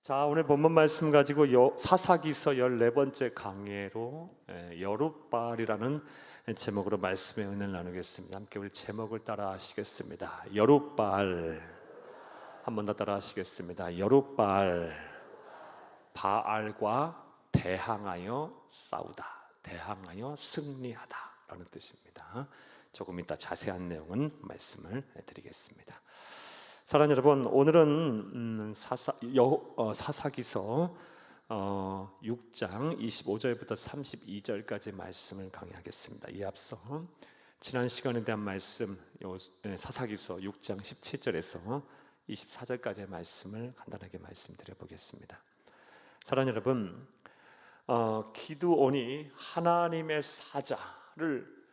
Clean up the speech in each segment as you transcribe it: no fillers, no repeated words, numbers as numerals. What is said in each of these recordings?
자, 오늘 본문 말씀 가지고 사사기서 14번째 강해로 여룻바알이라는 제목으로 말씀의 은혜를 나누겠습니다. 함께 우리 제목을 따라 하시겠습니다. 여룻바알. 한 번 더 따라 하시겠습니다. 여룻바알. 바알과 대항하여 싸우다, 대항하여 승리하다 라는 뜻입니다. 조금 이따 자세한 내용은 말씀을 드리겠습니다. 사랑하는 여러분, 오늘은 사사기서 6장 25절부터 32절까지 말씀을 강의하겠습니다. 이 앞서 지난 시간에 대한 말씀, 사사기서 6장 17절에서 24절까지의 말씀을 간단하게 말씀드려 보겠습니다. 사랑하는 여러분, 기드온이 하나님의 사자를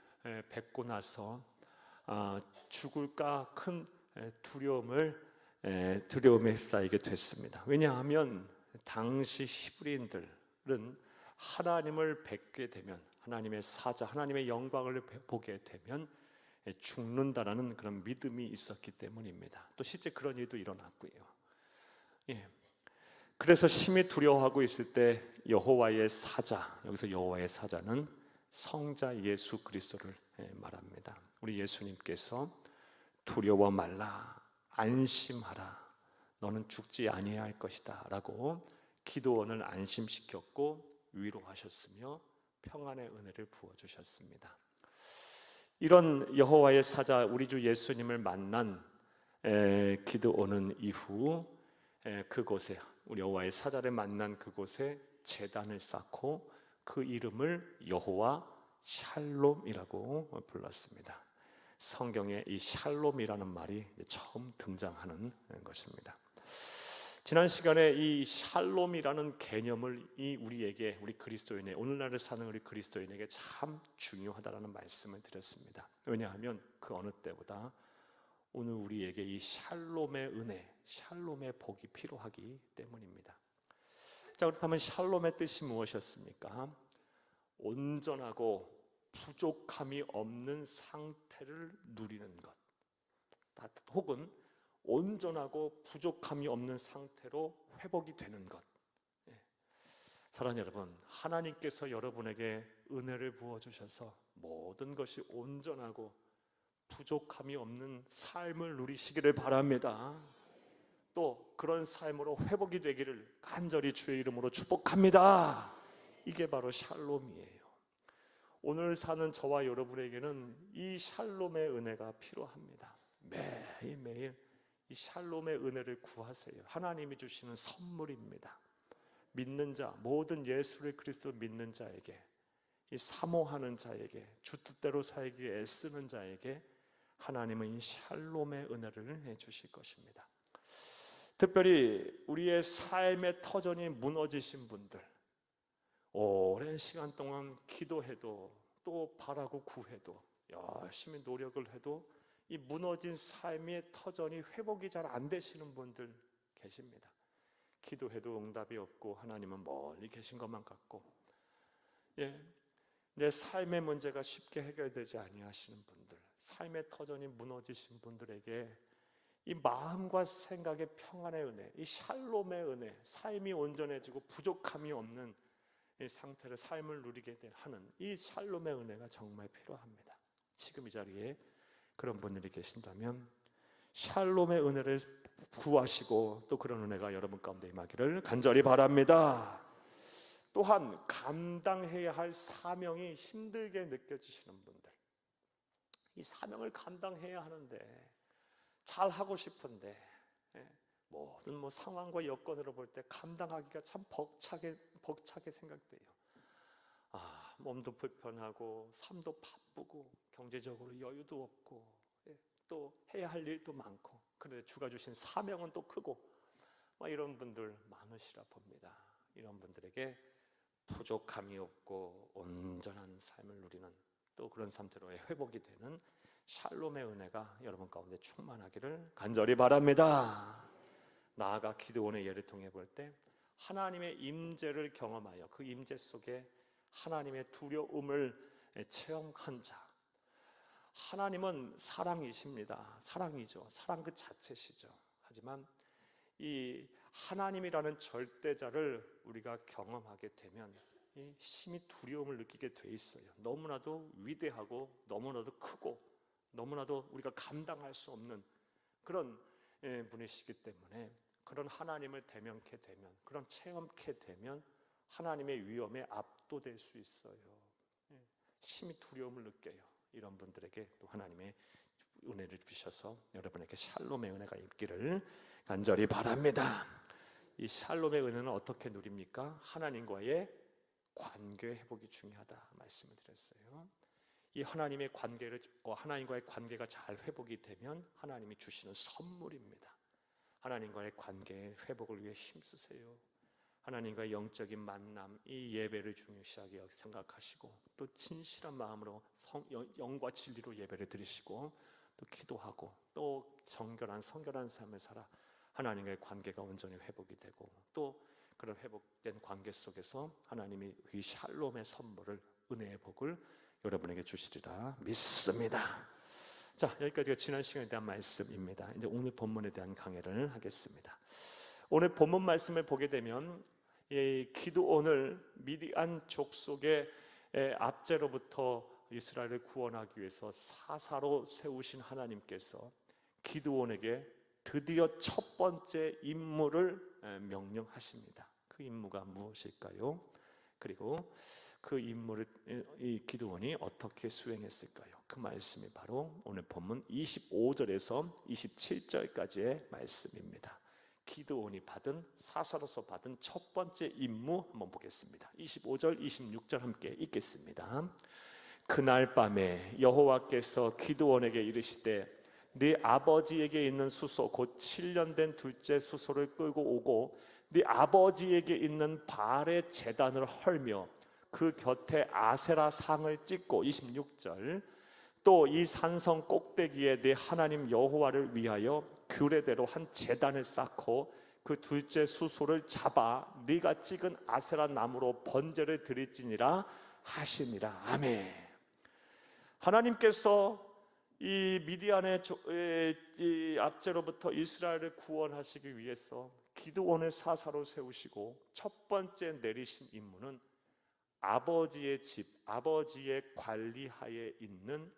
뵙고 나서 죽을까 큰 두려움에 휩싸이게 됐습니다. 왜냐하면 당시 히브리인들은 하나님을 뵙게 되면, 하나님의 사자, 하나님의 영광을 보게 되면 죽는다라는 그런 믿음이 있었기 때문입니다. 또 실제 그런 일도 일어났고요. 그래서 심히 두려워하고 있을 때 여호와의 사자, 여기서 여호와의 사자는 성자 예수 그리스도를 말합니다. 우리 예수님께서 두려워 말라, 안심하라, 너는 죽지 아니할 것이다 라고 기드온을 안심시켰고 위로하셨으며 평안의 은혜를 부어주셨습니다. 이런 여호와의 사자 우리 주 예수님을 만난 기드온은 이후 그곳에, 우리 여호와의 사자를 만난 그곳에 제단을 쌓고 그 이름을 여호와 샬롬이라고 불렀습니다. 성경에 이 샬롬이라는 말이 처음 등장하는 것입니다. 지난 시간에 이 샬롬이라는 개념을 우리에게, 우리 그리스도인의, 오늘날을 사는 우리 그리스도인에게 참 중요하다라는 말씀을 드렸습니다. 왜냐하면 그 어느 때보다 오늘 우리에게 이 샬롬의 은혜, 샬롬의 복이 필요하기 때문입니다. 자, 그렇다면 샬롬의 뜻이 무엇이었습니까? 온전하고 부족함이 없는 상태를 누리는 것, 혹은 온전하고 부족함이 없는 상태로 회복이 되는 것. 사랑하는 여러분, 하나님께서 여러분에게 은혜를 부어주셔서 모든 것이 온전하고 부족함이 없는 삶을 누리시기를 바랍니다. 또 그런 삶으로 회복이 되기를 간절히 주의 이름으로 축복합니다. 이게 바로 샬롬이에요. 오늘 사는 저와 여러분에게는 이 샬롬의 은혜가 필요합니다. 매일매일 이 샬롬의 은혜를 구하세요. 하나님이 주시는 선물입니다. 믿는 자, 모든 예수를 그리스도 믿는 자에게, 이 사모하는 자에게, 주 뜻대로 살기 애쓰는 자에게 하나님은 이 샬롬의 은혜를 해주실 것입니다. 특별히 우리의 삶의 터전이 무너지신 분들, 오랜 시간 동안 기도해도 또 바라고 구해도 열심히 노력을 해도 이 무너진 삶의 터전이 회복이 잘 안 되시는 분들 계십니다. 기도해도 응답이 없고 하나님은 멀리 계신 것만 같고, 내 삶의 문제가 쉽게 해결되지 아니하시는 분들, 삶의 터전이 무너지신 분들에게 이 마음과 생각의 평안의 은혜, 이 샬롬의 은혜, 삶이 온전해지고 부족함이 없는 이 상태를, 삶을 누리게 하는 이 샬롬의 은혜가 정말 필요합니다. 지금 이 자리에 그런 분들이 계신다면 샬롬의 은혜를 구하시고 또 그런 은혜가 여러분 가운데 임하기를 간절히 바랍니다. 또한 감당해야 할 사명이 힘들게 느껴지시는 분들, 이 사명을 감당해야 하는데, 잘하고 싶은데 모든 상황과 여건으로 볼 때 감당하기가 참 벅차게 생각돼요. 몸도 불편하고 삶도 바쁘고 경제적으로 여유도 없고 또 해야 할 일도 많고, 그런데 주가 주신 사명은 또 크고, 이런 분들 많으시라 봅니다. 이런 분들에게 부족함이 없고 온전한 삶을 누리는, 또 그런 상태로의 회복이 되는 샬롬의 은혜가 여러분 가운데 충만하기를 간절히 바랍니다. 나아가 기드온의 예를 통해 볼 때 하나님의 임재를 경험하여 그 임재 속에 하나님의 두려움을 체험한 자, 하나님은 사랑이십니다. 사랑이죠. 사랑 그 자체시죠. 하지만 이 하나님이라는 절대자를 우리가 경험하게 되면 이 심히 두려움을 느끼게 돼 있어요. 너무나도 위대하고 너무나도 크고 너무나도 우리가 감당할 수 없는 그런 분이시기 때문에 그런 하나님을 대면케 되면, 그런 체험케 되면 하나님의 위엄에 압도될 수 있어요. 심히 두려움을 느껴요. 이런 분들에게 또 하나님의 은혜를 주셔서 여러분에게 샬롬의 은혜가 있기를 간절히 바랍니다. 이 샬롬의 은혜는 어떻게 누립니까? 하나님과의 관계 회복이 중요하다 말씀을 드렸어요. 이 하나님과의 관계가 잘 회복이 되면 하나님이 주시는 선물입니다. 하나님과의 관계 회복을 위해 힘쓰세요. 하나님과의 영적인 만남, 이 예배를 중요시하게 생각하시고 또 진실한 마음으로 영과 진리로 예배를 드리시고 또 기도하고 또 정결한 성결한 삶을 살아 하나님과의 관계가 온전히 회복이 되고 또 그런 회복된 관계 속에서 하나님이 이 샬롬의 선물을, 은혜의 복을 여러분에게 주시리라 믿습니다. 자, 여기까지가 지난 시간에 대한 말씀입니다. 이제 오늘 본문에 대한 강해를 하겠습니다. 오늘 본문 말씀을 보게 되면 이 기드온을 미디안 족속의 압제로부터 이스라엘을 구원하기 위해서 사사로 세우신 하나님께서 기드온에게 드디어 첫 번째 임무를 명령하십니다. 그 임무가 무엇일까요? 그리고 그 임무를 이 기드온이 어떻게 수행했을까요? 그 말씀이 바로 오늘 본문 25절에서 27절까지의 말씀입니다. 기드온이 사사로서 받은 첫 번째 임무 한번 보겠습니다. 25절, 26절 함께 읽겠습니다. 그날 밤에 여호와께서 기드온에게 이르시되 네 아버지에게 있는 수소 곧 7년 된 둘째 수소를 끌고 오고 네 아버지에게 있는 바알의 제단을 헐며 그 곁에 아세라 상을 찍고 26절 또 이 산성 꼭대기에 네 하나님 여호와를 위하여 규례대로 한 제단을 쌓고 그 둘째 수소를 잡아 네가 찍은 아세라 나무로 번제를 드릴지니라 하시니라. 아멘. 하나님께서 이 미디안의 이 압제로부터 이스라엘을 구원하시기 위해서 기드온을 사사로 세우시고 첫 번째 내리신 임무는 아버지의 집, 아버지의 관리하에 있는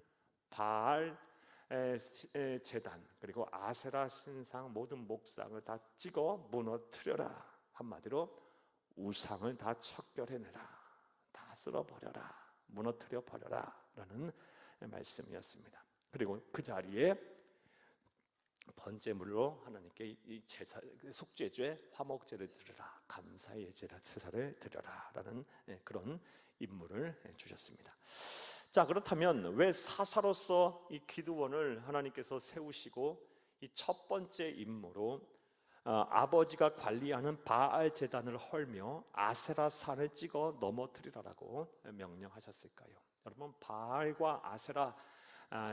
바알 제단 그리고 아세라 신상 모든 목상을 다 찍어 무너뜨려라. 한마디로 우상을 다 척결해내라, 다 쓸어버려라, 무너뜨려 버려라 라는 말씀이었습니다. 그리고 그 자리에 번제물로 하나님께 이 제사, 속죄죄 화목제를 드려라, 감사의 제사를 드려라 라는 그런 임무를 주셨습니다. 자, 그렇다면 왜 사사로서 이 기드온을 하나님께서 세우시고 이 첫 번째 임무로 아버지가 관리하는 바알 제단을 헐며 아세라 산을 찍어 넘어뜨리라라고 명령하셨을까요? 여러분, 바알과 아세라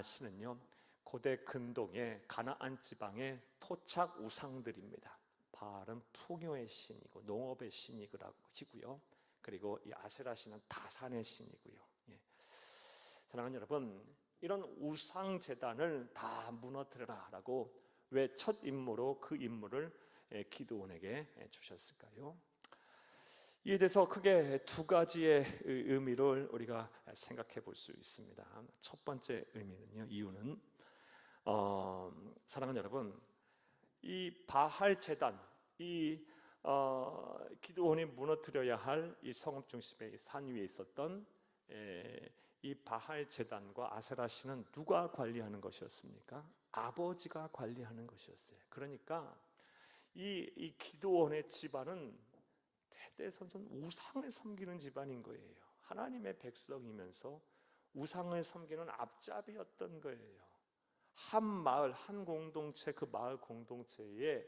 신은요 고대 근동의 가나안 지방의 토착 우상들입니다. 바알은 풍요의 신이고 농업의 신이고요. 그리고 이 아세라 신은 다산의 신이고요. 사랑하는 여러분, 이런 우상 제단을 다 무너뜨려라라고 왜 첫 임무로 그 임무를 기드온에게 주셨을까요? 이에 대해서 크게 두 가지의 의미를 우리가 생각해 볼 수 있습니다. 첫 번째 의미는요, 이유는 사랑하는 여러분, 이 바알 제단, 이 기드온이 무너뜨려야 할 이 성읍 중심의 산 위에 있었던 이 바알 제단과 아세라 신은 누가 관리하는 것이었습니까? 아버지가 관리하는 것이었어요. 그러니까 이 기드온의 집안은 대대손손 우상을 섬기는 집안인 거예요. 하나님의 백성이면서 우상을 섬기는 앞잡이였던 거예요. 한 마을, 한 공동체, 그 마을 공동체에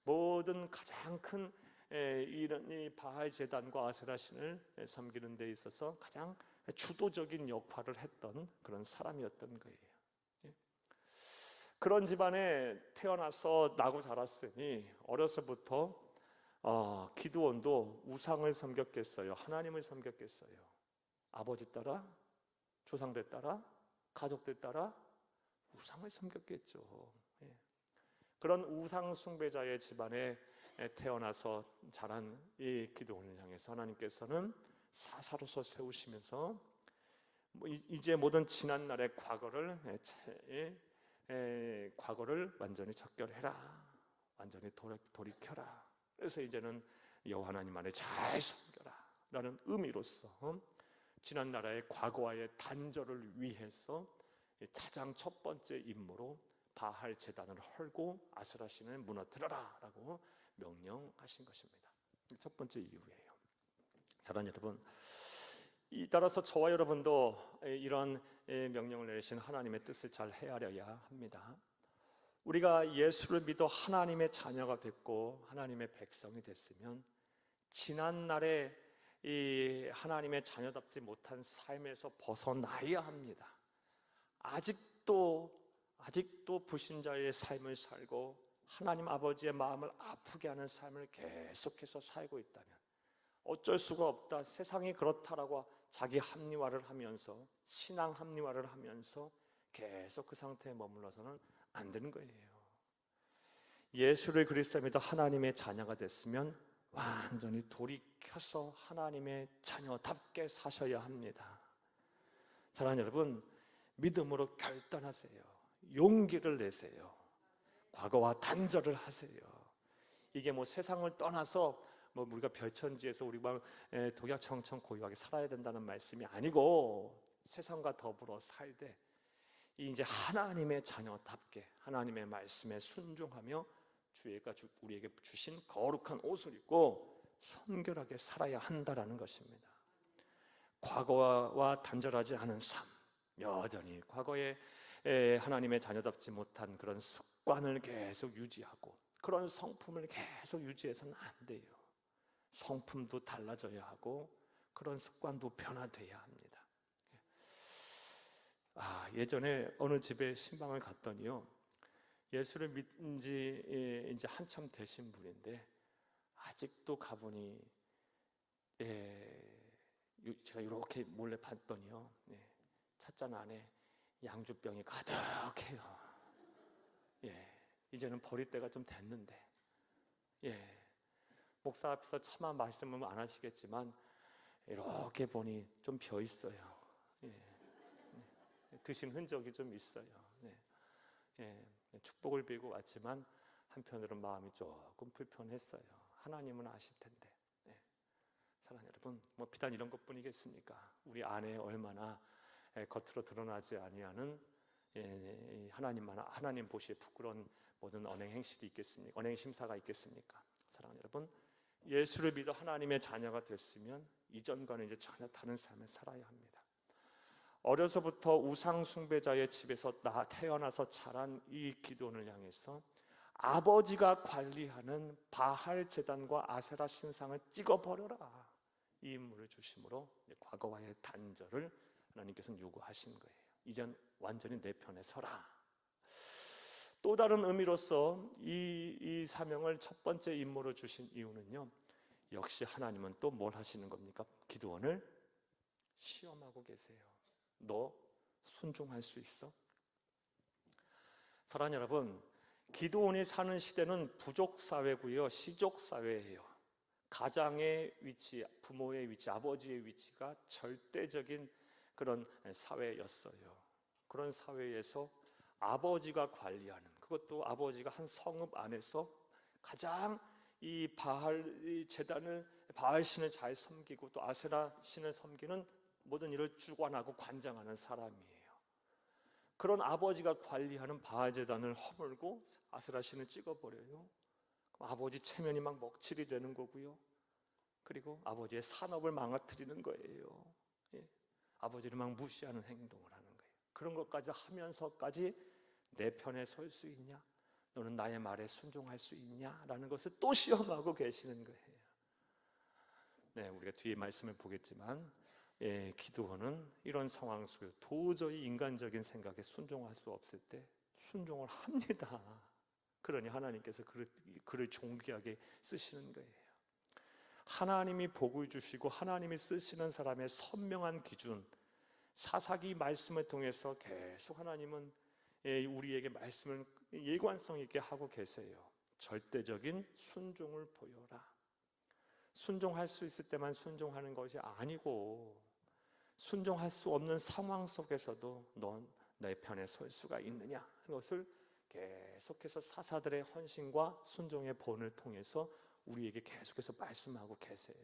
모든 가장 큰 이런 이 바알 제단과 아세라 신을 섬기는 데 있어서 가장 주도적인 역할을 했던 그런 사람이었던 거예요. 그런 집안에 태어나서 나고 자랐으니 어려서부터 기드온도 우상을 섬겼겠어요? 하나님을 섬겼겠어요? 아버지 따라? 조상들 따라? 가족들 따라? 우상을 섬겼겠죠. 그런 우상 숭배자의 집안에 태어나서 자란 이 기드온을 향해서 하나님께서는 사사로서 세우시면서 이제 모든 지난 날의 과거를 완전히 적결해라, 완전히 돌이켜라. 그래서 이제는 여호와 하나님 안에 잘 섬겨라 라는 의미로서 지난 나라의 과거와의 단절을 위해서 가장 첫 번째 임무로 바할 제단을 헐고 아세라 신을 무너뜨려라 라고 명령하신 것입니다. 첫 번째 이유예요. 사랑하는 여러분, 따라서 저와 여러분도 이런 명령을 내리신 하나님의 뜻을 잘 헤아려야 합니다. 우리가 예수를 믿어 하나님의 자녀가 됐고 하나님의 백성이 됐으면 지난날에 이 하나님의 자녀답지 못한 삶에서 벗어나야 합니다. 아직도 불신자의 삶을 살고 하나님 아버지의 마음을 아프게 하는 삶을 계속해서 살고 있다면 어쩔 수가 없다, 세상이 그렇다라고 자기 합리화를 하면서 신앙 합리화를 하면서 계속 그 상태에 머물러서는 안 되는 거예요. 예수를 그리스도 믿어 하나님의 자녀가 됐으면 완전히 돌이켜서 하나님의 자녀답게 사셔야 합니다. 사랑하는 여러분, 믿음으로 결단하세요. 용기를 내세요. 과거와 단절을 하세요. 이게 세상을 떠나서 우리가 별천지에서 우리 막 독야청청 고요하게 살아야 된다는 말씀이 아니고 세상과 더불어 살되 이제 하나님의 자녀답게 하나님의 말씀에 순종하며 주가 우리에게 주신 거룩한 옷을 입고 성결하게 살아야 한다라는 것입니다. 과거와 단절하지 않은 삶, 여전히 과거에 하나님의 자녀답지 못한 그런 습관을 계속 유지하고 그런 성품을 계속 유지해서는 안 돼요. 성품도 달라져야 하고 그런 습관도 변화돼야 합니다. 예전에 어느 집에 신방을 갔더니요, 예수를 믿은 지 이제 한참 되신 분인데 아직도 가보니 제가 이렇게 몰래 봤더니요, 찻잔 안에 양주병이 가득해요. 이제는 버릴 때가 좀 됐는데 목사 앞에서 차마 말씀은 안 하시겠지만 이렇게 보니 좀 비어 있어요. 드신 흔적이 좀 있어요. 축복을 빌고 왔지만 한편으로는 마음이 조금 불편했어요. 하나님은 아실 텐데. 사랑하는 여러분, 비단 이런 것뿐이겠습니까? 우리 안에 얼마나 겉으로 드러나지 아니하는 하나님 보시에 부끄러운 모든 언행 행실이 있겠습니까? 언행 심사가 있겠습니까? 사랑하는 여러분, 예수를 믿어 하나님의 자녀가 됐으면 이전과는 이제 전혀 다른 삶을 살아야 합니다. 어려서부터 우상 숭배자의 집에서 태어나서 자란 이 기드온을 향해서 아버지가 관리하는 바할 제단과 아세라 신상을 찍어버려라, 이 임무를 주심으로 과거와의 단절을 하나님께서는 요구하신 거예요. 이젠 완전히 내 편에 서라. 또 다른 의미로서 이 사명을 첫 번째 임무로 주신 이유는요, 역시 하나님은 또 뭘 하시는 겁니까? 기드온을 시험하고 계세요. 너 순종할 수 있어? 사랑하는 여러분, 기드온이 사는 시대는 부족 사회고요, 시족 사회예요. 가장의 위치, 부모의 위치, 아버지의 위치가 절대적인 그런 사회였어요. 그런 사회에서 아버지가 관리하는, 그것도 아버지가 한 성읍 안에서 가장 이 바할 제단을, 바할 신을 잘 섬기고 또 아세라 신을 섬기는 모든 일을 주관하고 관장하는 사람이에요. 그런 아버지가 관리하는 바할 제단을 허물고 아세라 신을 찍어버려요. 그럼 아버지 체면이 막 먹칠이 되는 거고요. 그리고 아버지의 산업을 망가뜨리는 거예요. 아버지를 막 무시하는 행동을 하는 거예요. 그런 것까지 하면서까지 내 편에 설 수 있냐? 너는 나의 말에 순종할 수 있냐? 라는 것을 또 시험하고 계시는 거예요. 우리가 뒤에 말씀을 보겠지만 기드온은 이런 상황 속에서 도저히 인간적인 생각에 순종할 수 없을 때 순종을 합니다. 그러니 하나님께서 그를 존귀하게 쓰시는 거예요. 하나님이 복을 주시고 하나님이 쓰시는 사람의 선명한 기준, 사사기 말씀을 통해서 계속 하나님은 우리에게 말씀을 일관성 있게 하고 계세요. 절대적인 순종을 보여라. 순종할 수 있을 때만 순종하는 것이 아니고 순종할 수 없는 상황 속에서도 넌 내 편에 설 수가 있느냐 하는 것을 계속해서 사사들의 헌신과 순종의 본을 통해서 우리에게 계속해서 말씀하고 계세요.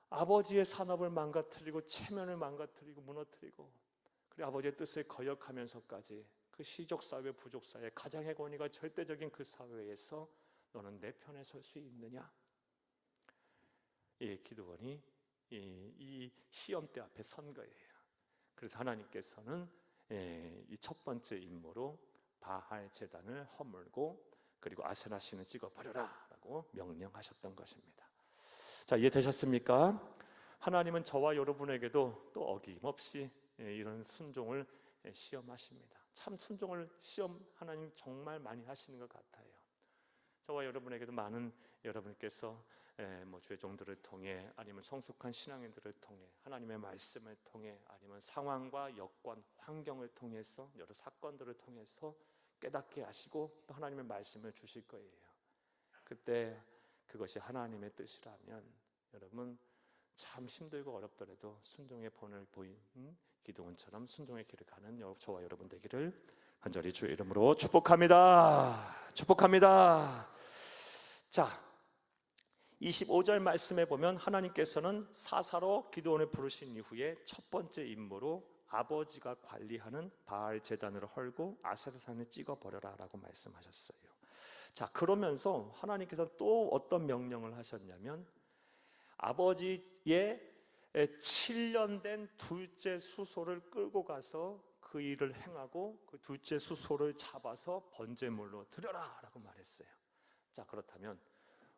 아버지의 산업을 망가뜨리고 체면을 망가뜨리고 무너뜨리고 그리고 아버지의 뜻을 거역하면서까지 그 시족사회 부족사회 가장의 권위가 절대적인 그 사회에서 너는 내 편에 설 수 있느냐? 기드온이 이 시험대 앞에 선 거예요. 그래서 하나님께서는 이 첫 번째 임무로 바알 제단을 허물고 그리고 아세라 신을 찍어 버려라 라고 명령하셨던 것입니다. 자, 이해되셨습니까? 하나님은 저와 여러분에게도 또 어김없이 이런 순종을 시험하십니다. 참 순종을 시험 하나님 정말 많이 하시는 것 같아요. 저와 여러분에게도 많은 여러분께서 주의 종들을 통해 아니면 성숙한 신앙인들을 통해 하나님의 말씀을 통해 아니면 상황과 여건, 환경을 통해서 여러 사건들을 통해서 깨닫게 하시고 또 하나님의 말씀을 주실 거예요. 그때 그것이 하나님의 뜻이라면 여러분 참 힘들고 어렵더라도 순종의 본을 보인 기드온처럼 순종의 길을 가는 저와 여러분 되기를 간절히 주의 이름으로 축복합니다. 축복합니다. 자, 25절 말씀에 보면 하나님께서는 사사로 기드온을 부르신 이후에 첫 번째 임무로 아버지가 관리하는 바알 제단을 헐고 아세라 산을 찍어 버려라 라고 말씀하셨어요. 자, 그러면서 하나님께서 또 어떤 명령을 하셨냐면 아버지의 7년 된 둘째 수소를 끌고 가서 그 일을 행하고 그 둘째 수소를 잡아서 번제물로 드려라 라고 말했어요. 자, 그렇다면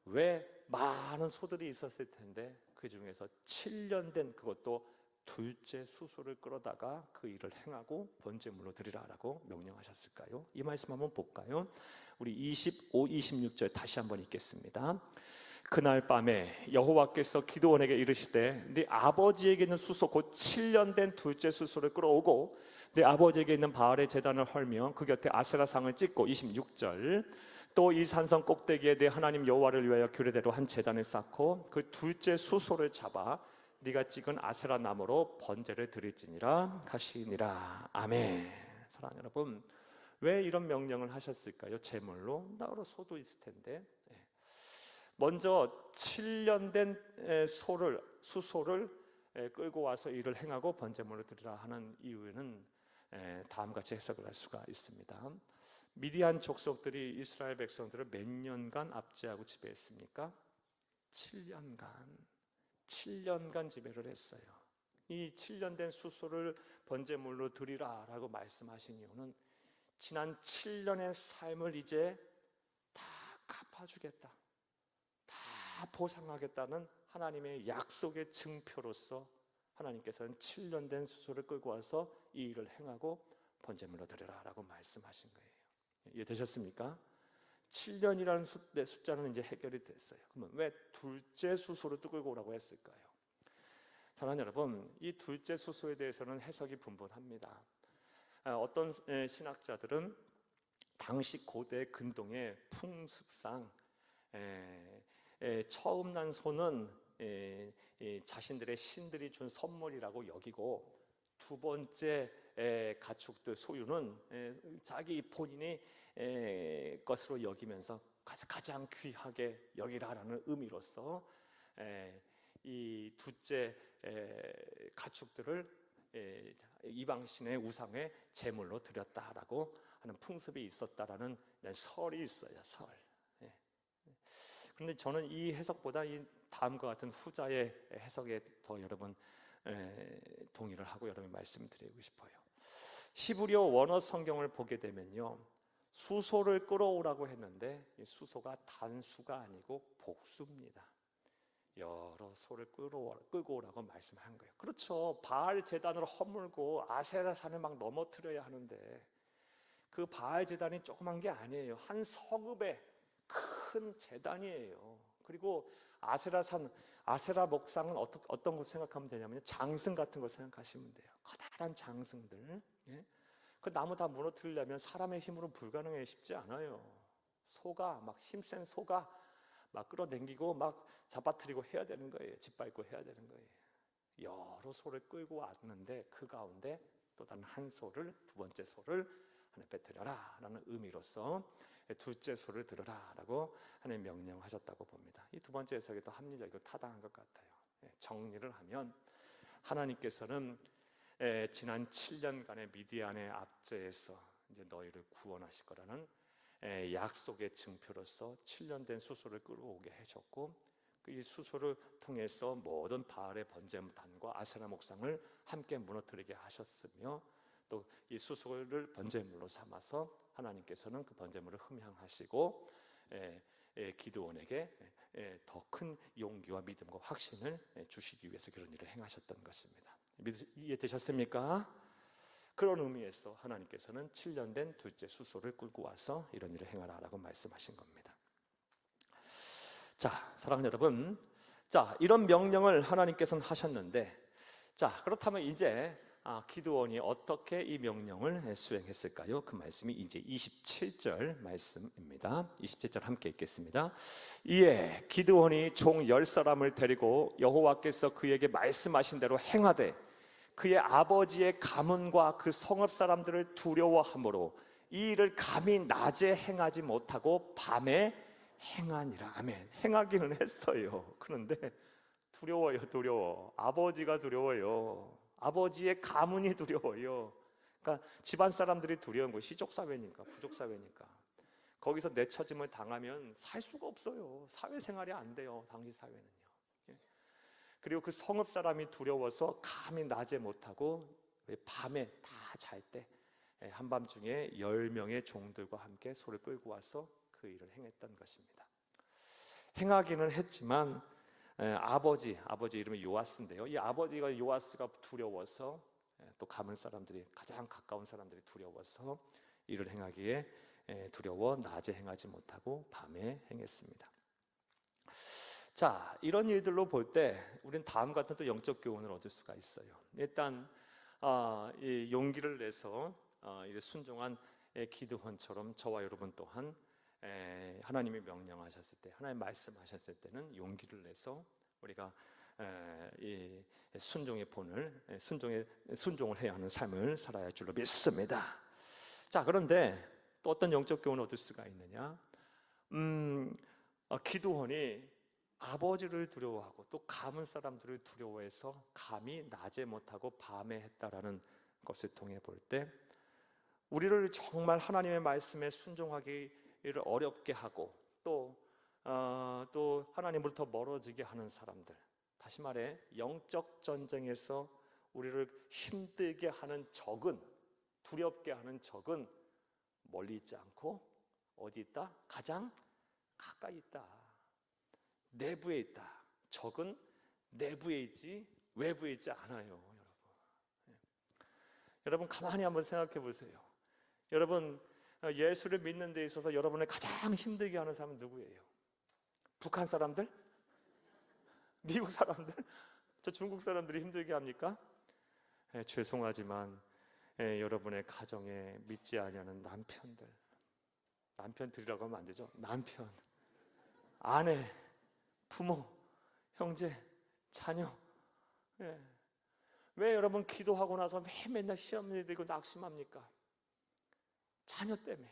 왜 많은 소들이 있었을 텐데 그 중에서 7년 된 그것도 둘째 수소를 끌어다가 그 일을 행하고 번제물로 드리라라고 명령하셨을까요? 이 말씀 한번 볼까요? 우리 25, 26절 다시 한번 읽겠습니다. 그날 밤에 여호와께서 기드온에게 이르시되 네 아버지에게 있는 수소 곧 7년 된 둘째 수소를 끌어오고 네 아버지에게 있는 바알의 제단을 헐며 그 곁에 아세라 상을 찍고 26절 또 이 산성 꼭대기에 내 하나님 여호와를 위하여 규례대로 한 제단을 쌓고 그 둘째 수소를 잡아 네가 찍은 아세라 나무로 번제를 드릴지니라 하시니라. 아멘. 사랑하는 여러분, 왜 이런 명령을 하셨을까요? 제물로 나로 소도 있을 텐데 먼저 7년 된 수소를 끌고 와서 일을 행하고 번제물로 드리라 하는 이유는 다음과 같이 해석을 할 수가 있습니다. 미디안 족속들이 이스라엘 백성들을 몇 년간 압제하고 지배했습니까? 7년간 지배를 했어요. 이 7년 된 수소를 번제물로 드리라라고 말씀하신 이유는 지난 7년의 삶을 이제 다 갚아주겠다, 다 보상하겠다는 하나님의 약속의 증표로서 하나님께서는 7년 된 수소를 끌고 와서 이 일을 행하고 번제물로 드리라라고 말씀하신 거예요. 이해되셨습니까? 7년이라는 숫자는 이제 해결이 됐어요. 그러면 왜 둘째 수소를 끌고 오라고 했을까요? 사랑하는 여러분, 이 둘째 수소에 대해서는 해석이 분분합니다. 어떤 신학자들은 당시 고대 근동의 풍습상 처음 난 소는 자신들의 신들이 준 선물이라고 여기고 두 번째 가축들 소유는 자기 본인의 것으로 여기면서 가장 귀하게 여기라라는 의미로서 이 둘째 가축들을 이방신의 우상의 제물로 드렸다라고 하는 풍습이 있었다라는 설이 있어요. 설. 그런데 저는 이 해석보다 이 다음과 같은 후자의 해석에 더 여러분 동의를 하고 여러분 말씀드리고 싶어요. 히브리어 원어 성경을 보게 되면요, 수소를 끌어오라고 했는데 이 수소가 단수가 아니고 복수입니다. 여러 소를 끌고 오라고 말씀한 거예요. 그렇죠. 바알 제단으로 허물고 아세라 산을 막 넘어뜨려야 하는데 그 바알 제단이 조그만 게 아니에요. 한 성읍의 큰 제단이에요. 그리고 아세라 산, 아세라 목상은 어떤 거 생각하면 되냐면 장승 같은 거 생각하시면 돼요. 커다란 장승들. 그 나무 다 무너뜨리려면 사람의 힘으로 불가능해. 쉽지 않아요. 소가 막 힘센 소가 막 끌어당기고 막 잡아뜨리고 해야 되는 거예요. 짓밟고 해야 되는 거예요. 여러 소를 끌고 왔는데 그 가운데 또 다른 한 소를, 두 번째 소를 하나님께 드려라 라는 의미로서 둘째 소를 드려라 라고 하나님 명령하셨다고 봅니다. 이 두 번째 해석이 더 합리적이고 타당한 것 같아요. 정리를 하면 하나님께서는 지난 7년간의 미디안의 압제에서 이제 너희를 구원하실 거라는 약속의 증표로서 7년 된 수소를 끌어오게 하셨고, 이 수소를 통해서 모든 바알의 번제단과 아세라 목상을 함께 무너뜨리게 하셨으며, 또 이 수소를 번제물로 삼아서 하나님께서는 그 번제물을 흠향하시고 기드온에게 더 큰 용기와 믿음과 확신을 주시기 위해서 그런 일을 행하셨던 것입니다. 이해되셨습니까? 그런 의미에서 하나님께서는 7년 된 둘째 수소를 끌고 와서 이런 일을 행하라라고 말씀하신 겁니다. 자, 사랑하는 여러분, 자, 이런 명령을 하나님께서는 하셨는데, 자, 그렇다면 이제 기드온이 어떻게 이 명령을 수행했을까요? 그 말씀이 이제 27절 말씀입니다. 27절 함께 읽겠습니다. 이에 기드온이 종 10사람을 데리고 여호와께서 그에게 말씀하신 대로 행하되 그의 아버지의 가문과 그 성읍 사람들을 두려워하므로 이 일을 감히 낮에 행하지 못하고 밤에 행하니라. 아멘. 행하기는 했어요. 그런데 두려워요. 두려워. 아버지가 두려워요. 아버지의 가문이 두려워요. 그러니까 집안 사람들이 두려운 거예요. 시족사회니까, 부족사회니까. 거기서 내처짐을 당하면 살 수가 없어요. 사회생활이 안 돼요. 당시 사회는요. 그리고 그 성읍 사람이 두려워서 감히 낮에 못하고 밤에 다 잘 때 한밤중에 10명의 종들과 함께 소를 끌고 와서 그 일을 행했던 것입니다. 행하기는 했지만 아버지 이름이 요아스인데요. 이 아버지가 요아스가 두려워서, 또 가문 사람들이, 가장 가까운 사람들이 두려워서 일을 행하기에 두려워 낮에 행하지 못하고 밤에 행했습니다. 자, 이런 일들로 볼 때 우리는 다음 같은 또 영적 교훈을 얻을 수가 있어요. 일단 이 용기를 내서 순종한 기드온처럼 저와 여러분 또한 하나님이 명령하셨을 때, 하나님 말씀하셨을 때는 용기를 내서 우리가 이 순종의 본을 순종을 해야 하는 삶을 살아야 할 줄로 믿습니다. 자, 그런데 또 어떤 영적 교훈을 얻을 수가 있느냐? 기드온이 아버지를 두려워하고 또 가문 사람들을 두려워해서 감히 낮에 못하고 밤에 했다라는 것을 통해 볼 때, 우리를 정말 하나님의 말씀에 순종하기를 어렵게 하고 또 하나님으로부터 멀어지게 하는 사람들, 다시 말해 영적 전쟁에서 우리를 힘들게 하는 적은, 두렵게 하는 적은 멀리 있지 않고 어디 있다? 가장 가까이 있다. 내부에 있다. 적은 내부에 있지 외부에 있지 않아요. 여러분 가만히 한번 생각해 보세요. 여러분 예수를 믿는 데 있어서 여러분을 가장 힘들게 하는 사람은 누구예요? 북한 사람들? 미국 사람들? 저 중국 사람들이 힘들게 합니까? 죄송하지만 여러분의 가정에 믿지 아니하는 남편들, 남편들이라고 하면 안 되죠. 남편, 아내, 부모, 형제, 자녀. 왜 여러분 기도하고 나서 맨날 시험이 되고 낙심합니까? 자녀 때문에,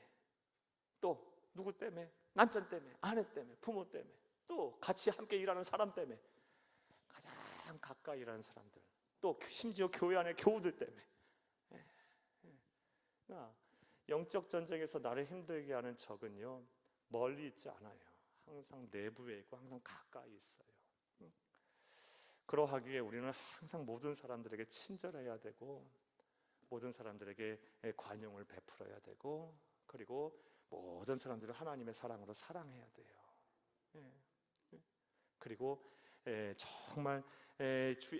또 누구 때문에? 남편 때문에, 아내 때문에, 부모 때문에, 또 같이 함께 일하는 사람 때문에, 가장 가까이 일하는 사람들, 또 심지어 교회 안에 교우들 때문에. 영적 전쟁에서 나를 힘들게 하는 적은요, 멀리 있지 않아요. 항상 내부에 있고 항상 가까이 있어요. 그러하기에 우리는 항상 모든 사람들에게 친절해야 되고, 모든 사람들에게 관용을 베풀어야 되고, 그리고 모든 사람들을 하나님의 사랑으로 사랑해야 돼요. 그리고 정말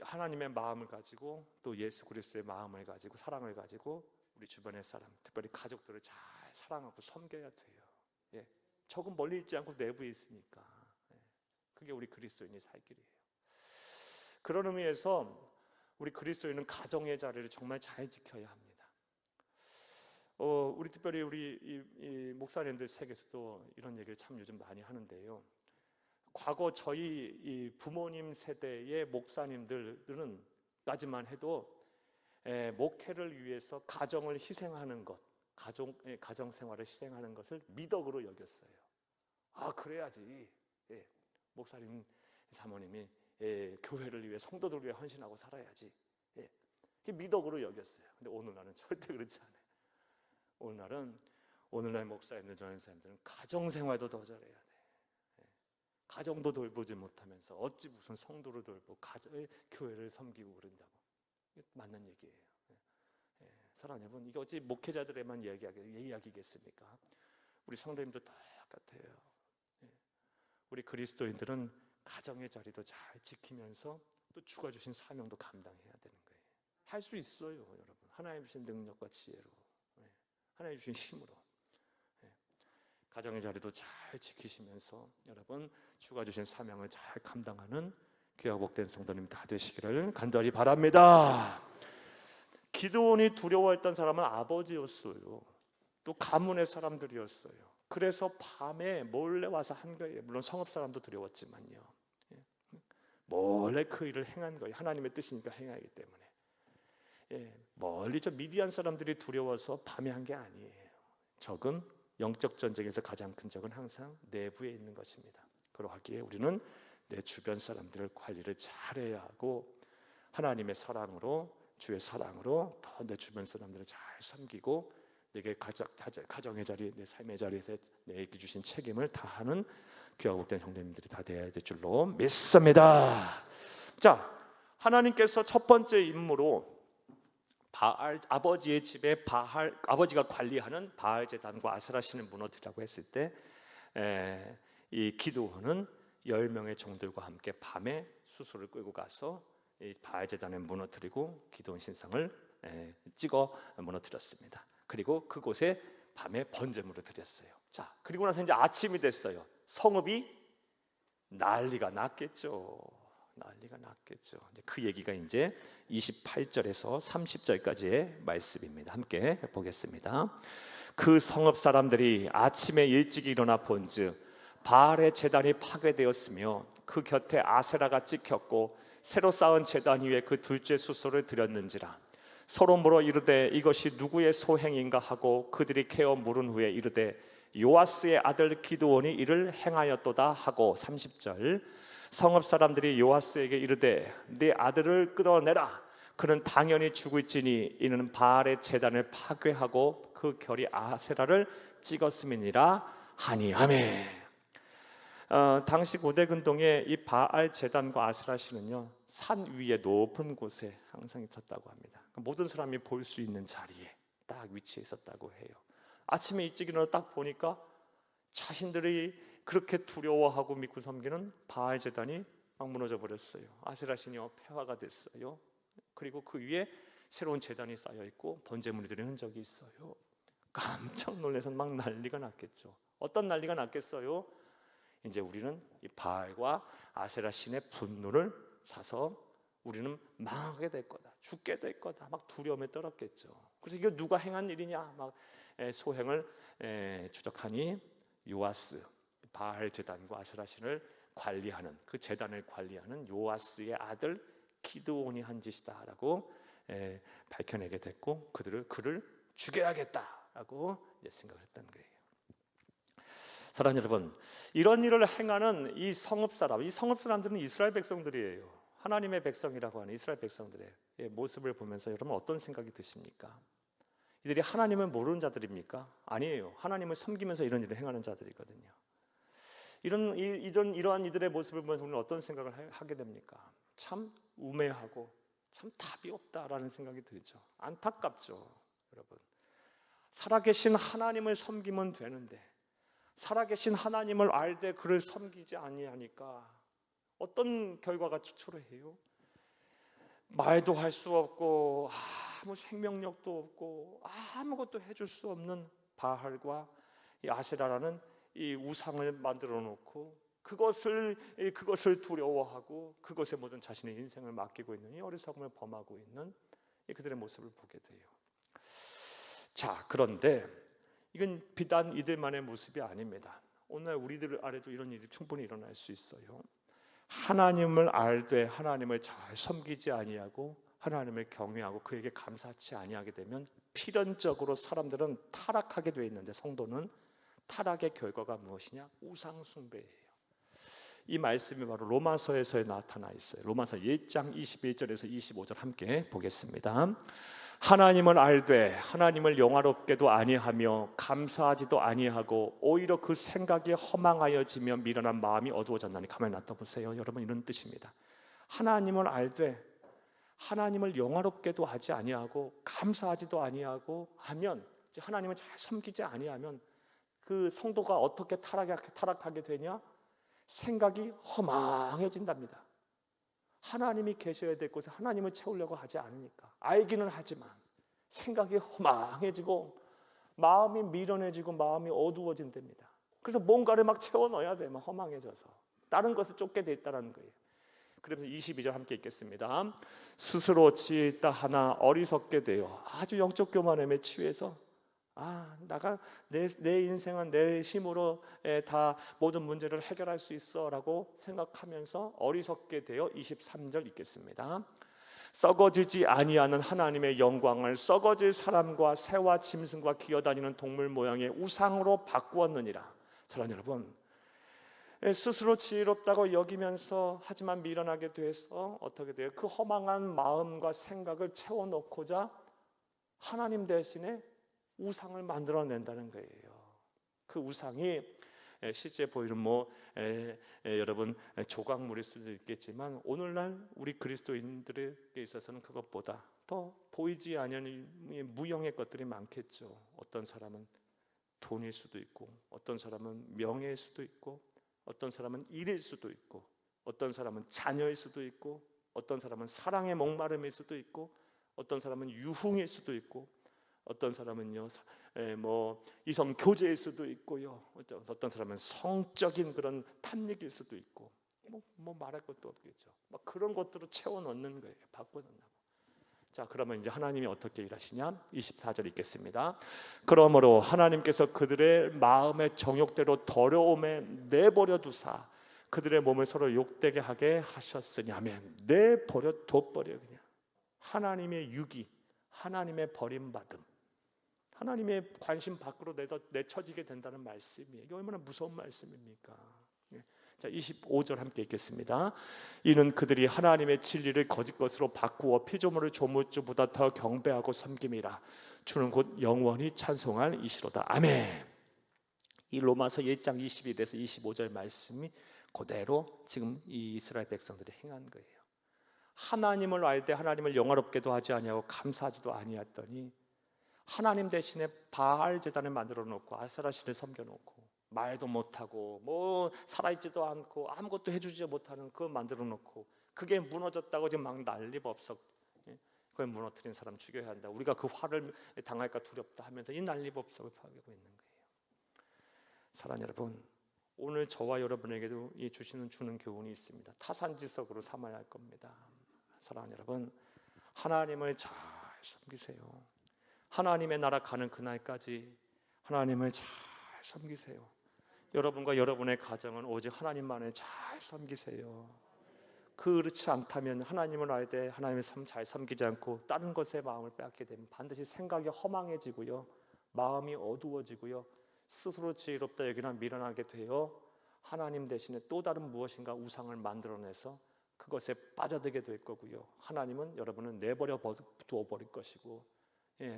하나님의 마음을 가지고 또 예수 그리스도의 마음을 가지고 사랑을 가지고 우리 주변의 사람, 특별히 가족들을 잘 사랑하고 섬겨야 돼요. 적은 멀리 있지 않고 내부에 있으니까. 그게 우리 그리스도인이 살 길이에요. 그런 의미에서 우리 그리스도인은 가정의 자리를 정말 잘 지켜야 합니다. 우리 특별히 우리 이 목사님들 세계에서도 이런 얘기를 참 요즘 많이 하는데요. 과거 저희 이 부모님 세대의 목사님들은 까지만 해도 목회를 위해서 가정을 희생하는 것, 가정 생활을 희생하는 것을 미덕으로 여겼어요. 아, 그래야지. 목사님 사모님이 교회를 위해 성도들 위해 헌신하고 살아야지. 그게 미덕으로 여겼어요. 근데 오늘날은 절대 그렇지 않아요. 오늘날 목사님들, 전사님들은 가정 생활도 더 잘해야 돼. 가정도 돌보지 못하면서 어찌 무슨 성도를 돌보고 교회를 섬기고 그런다고. 이게 맞는 얘기예요. 사랑하는 여러분, 이게 어찌 목회자들에만 이야기겠습니까? 우리 성도님도 똑같아요. 우리 그리스도인들은 가정의 자리도 잘 지키면서 또 주가 주신 사명도 감당해야 되는 거예요. 할 수 있어요, 여러분. 하나님 주신 능력과 지혜로, 하나님 주신 힘으로. 가정의 자리도 잘 지키시면서 여러분 주가 주신 사명을 잘 감당하는 귀하고 복된 성도님 다 되시기를 간절히 바랍니다. 기드온이 두려워했던 사람은 아버지였어요. 또 가문의 사람들이었어요. 그래서 밤에 몰래 와서 한 거예요. 물론 성읍 사람도 두려웠지만요. 몰래 그 일을 행한 거예요. 하나님의 뜻이니까 행하기 때문에. 멀리 저 미디안 사람들이 두려워서 밤에 한 게 아니에요. 적은 영적 전쟁에서 가장 큰 적은 항상 내부에 있는 것입니다. 그러하기에 우리는 내 주변 사람들을 관리를 잘해야 하고 하나님의 사랑으로, 주의 사랑으로 더 내 주변 사람들을 잘 섬기고 내게 가정의 자리, 내 삶의 자리에서 내게 주신 책임을 다하는 귀하고 복된 형제님들이 다 되어야 될 줄로 믿습니다. 자, 하나님께서 첫 번째 임무로 아버지의 집에 아버지가 관리하는 바알 제단과 아세라 신을 무너뜨리라고 했을 때 이 기드온은 10명의 종들과 함께 밤에 수소를 끌고 가서 이 바알 제단을 무너뜨리고 기드온 신상을 찍어 무너뜨렸습니다. 그리고 그곳에 밤에 번제물을 드렸어요. 자, 그리고 나서 이제 아침이 됐어요. 성읍이 난리가 났겠죠. 그 얘기가 이제 28절에서 30절까지의 말씀입니다. 함께 보겠습니다. 그 성읍 사람들이 아침에 일찍 일어나 본즉 바알의 제단이 파괴되었으며 그 곁에 아세라가 찍혔고 새로 쌓은 제단 위에 그 둘째 수소를 드렸는지라. 서로 물어 이르되 이것이 누구의 소행인가 하고 그들이 캐어 물은 후에 이르되 요아스의 아들 기드온이 이를 행하였도다 하고 30절 성읍 사람들이 요아스에게 이르되 네 아들을 끌어내라. 그는 당연히 죽을지니 이는 바알의 제단을 파괴하고 그 결이 아세라를 찍었음이니라 하니. 아멘. 당시 고대 근동에 이 바알 제단과 아세라 신은요 산 위에 높은 곳에 항상 있었다고 합니다. 모든 사람이 볼 수 있는 자리에 딱 위치해 있었다고 해요. 아침에 일찍 일어나 딱 보니까 자신들이 그렇게 두려워하고 믿고 섬기는 바알 제단이 막 무너져 버렸어요. 아세라 신이 폐화가 됐어요. 그리고 그 위에 새로운 제단이 쌓여 있고 번제물이 드린 흔적이 있어요. 깜짝 놀라서 막 난리가 났겠죠. 어떤 난리가 났겠어요? 이제 우리는 이 바알과 아세라 신의 분노를 사서 우리는 망하게 될 거다, 죽게 될 거다, 막 두려움에 떨었겠죠. 그래서 이게 누가 행한 일이냐, 막 소행을 추적하니 요아스, 바알 제단과 아세라 신을 관리하는 그 제단을 관리하는 요아스의 아들 기드온이 한 짓이다라고 밝혀내게 됐고 그를 죽여야겠다라고 생각을 했던 거예요. 사랑하는 여러분, 이런 일을 행하는 이 성읍 사람들은 이스라엘 백성들이에요. 하나님의 백성이라고 하는 이스라엘 백성들의 모습을 보면서 여러분 어떤 생각이 드십니까? 이들이 하나님을 모르는 자들입니까? 아니에요. 하나님을 섬기면서 이런 일을 행하는 자들이거든요. 이러한 이들의 모습을 보면서 우리는 어떤 생각을 하게 됩니까? 참 우매하고 참 답이 없다라는 생각이 들죠. 안타깝죠, 여러분. 살아계신 하나님을 섬기면 되는데 살아계신 하나님을 알되 그를 섬기지 아니하니까 어떤 결과가 초래해요? 말도 할 수 없고 아무 생명력도 없고 아무것도 해줄 수 없는 바알과 이 아세라라는 이 우상을 만들어 놓고 그것을 두려워하고 그것에 모든 자신의 인생을 맡기고 있는 이 어리석음을 범하고 있는 그들의 모습을 보게 돼요. 자, 그런데 이건 비단 이들만의 모습이 아닙니다. 오늘 우리들 아래도 이런 일이 충분히 일어날 수 있어요. 하나님을 알되 하나님을 잘 섬기지 아니하고 하나님을 경외하고 그에게 감사치 아니하게 되면 필연적으로 사람들은 타락하게 되어 있는데, 성도는 타락의 결과가 무엇이냐? 우상 숭배예요. 이 말씀이 바로 로마서에서 나타나 있어요. 로마서 1장 21절에서 25절 함께 보겠습니다. 하나님을 알되 하나님을 영화롭게도 아니하며 감사하지도 아니하고 오히려 그 생각이 허망하여지며 미련한 마음이 어두워졌나니. 가만히 놔둬보세요. 여러분, 이런 뜻입니다. 하나님을 알되 하나님을 영화롭게도 하지 아니하고 감사하지도 아니하고 하면, 하나님을 잘 섬기지 아니하면 그 성도가 어떻게 타락하게 되냐? 생각이 허망해진답니다. 하나님이 계셔야 될 곳에 하나님을 채우려고 하지 않으니까. 알기는 하지만 생각이 허망해지고 마음이 미련해지고 마음이 어두워진답니다. 그래서 뭔가를 막 채워 넣어야 돼. 막 허망해져서 다른 것을 쫓게 돼 있다는 거예요. 그래서 22절 함께 읽겠습니다. 스스로 지혜 있다 하나 어리석게 되어 아주 영적 교만함에 취해서 내가 내 인생은 내 힘으로 다 모든 문제를 해결할 수 있어 라고 생각하면서 어리석게 되어 23절 읽겠습니다. 썩어지지 아니하는 하나님의 영광을 썩어질 사람과 새와 짐승과 기어다니는 동물 모양의 우상으로 바꾸었느니라. 사랑하는 여러분, 스스로 지혜롭다고 여기면서 하지만 미련하게 돼서 어떻게 돼요? 그 허망한 마음과 생각을 채워넣고자 하나님 대신에 우상을 만들어낸다는 거예요. 그 우상이 실제 보이는 여러분 조각물일 수도 있겠지만, 오늘날 우리 그리스도인들에게 있어서는 그것보다 더 보이지 않는 무형의 것들이 많겠죠. 어떤 사람은 돈일 수도 있고, 어떤 사람은 명예일 수도 있고, 어떤 사람은 일일 수도 있고, 어떤 사람은 자녀일 수도 있고, 어떤 사람은 사랑의 목마름일 수도 있고, 어떤 사람은 유흥일 수도 있고, 어떤 사람은요 이성 교제일 수도 있고요, 어떤 사람은 성적인 그런 탐닉일 수도 있고, 말할 것도 없겠죠. 막 그런 것들을 채워 넣는 거예요. 바꿔 넣는다고. 자, 그러면 이제 하나님이 어떻게 일하시냐? 24절 읽겠습니다. 그러므로 하나님께서 그들의 마음의 정욕대로 더러움에 내버려 두사 그들의 몸을 서로 욕되게 하게 하셨으니. 아멘. 내버려 둬버려. 그냥 하나님의 유기, 하나님의 버림받음, 하나님의 관심 밖으로 내쳐지게 된다는 말씀이에요. 이게 얼마나 무서운 말씀입니까? 자, 25절 함께 읽겠습니다. 이는 그들이 하나님의 진리를 거짓 것으로 바꾸어 피조물을 조물주보다 더 경배하고 섬김이라. 주는 곧 영원히 찬송할 이시로다. 아멘. 이 로마서 1장 22에서 25절 말씀이 그대로 지금 이 이스라엘 백성들이 행한 거예요. 하나님을 알되 하나님을 영화롭게도 하지 아니하고 감사하지도 아니하더니 하나님 대신에 바알 제단을 만들어 놓고 아세라 신을 섬겨 놓고 말도 못하고 살아있지도 않고 아무것도 해주지 못하는 그거 만들어 놓고, 그게 무너졌다고 지금 막 난리법석, 그걸 무너뜨린 사람 죽여야 한다, 우리가 그 화를 당할까 두렵다 하면서 이 난리법석을 파괴하고 있는 거예요. 사랑하는 여러분, 오늘 저와 여러분에게도 주는 교훈이 있습니다. 타산지석으로 삼아야 할 겁니다. 사랑하는 여러분, 하나님을 잘 섬기세요. 하나님의 나라 가는 그날까지 하나님을 잘 섬기세요. 여러분과 여러분의 가정은 오직 하나님만을 잘 섬기세요. 그렇지 않다면 하나님을 알되 하나님을 잘 섬기지 않고 다른 것에 마음을 빼앗게 되면 반드시 생각이 허망해지고요, 마음이 어두워지고요, 스스로 지혜롭다 여기나 미련하게 되어 하나님 대신에 또 다른 무엇인가 우상을 만들어내서 그것에 빠져들게 될 거고요, 하나님은 여러분을 내버려 두어버릴 것이고,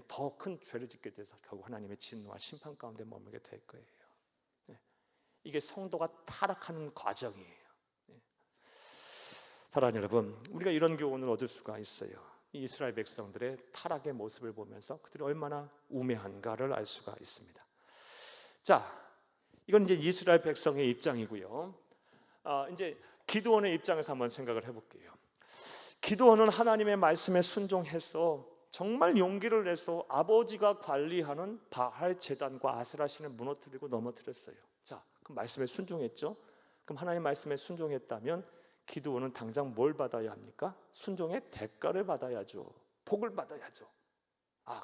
더 큰 죄를 짓게 돼서 결국 하나님의 진노와 심판 가운데 머물게 될 거예요. 이게 성도가 타락하는 과정이에요. 사랑하는 여러분, 우리가 이런 교훈을 얻을 수가 있어요. 이 이스라엘 백성들의 타락의 모습을 보면서 그들이 얼마나 우매한가를 알 수가 있습니다. 자, 이건 이제 이스라엘 백성의 입장이고요. 이제 기드온의 입장에서 한번 생각을 해볼게요. 기드온은 하나님의 말씀에 순종해서 정말 용기를 내서 아버지가 관리하는 바알 제단과 아세라 신을 무너뜨리고 넘어뜨렸어요. 자, 그럼 말씀에 순종했죠? 그럼 하나님 말씀에 순종했다면 기드온은 당장 뭘 받아야 합니까? 순종의 대가를 받아야죠. 복을 받아야죠.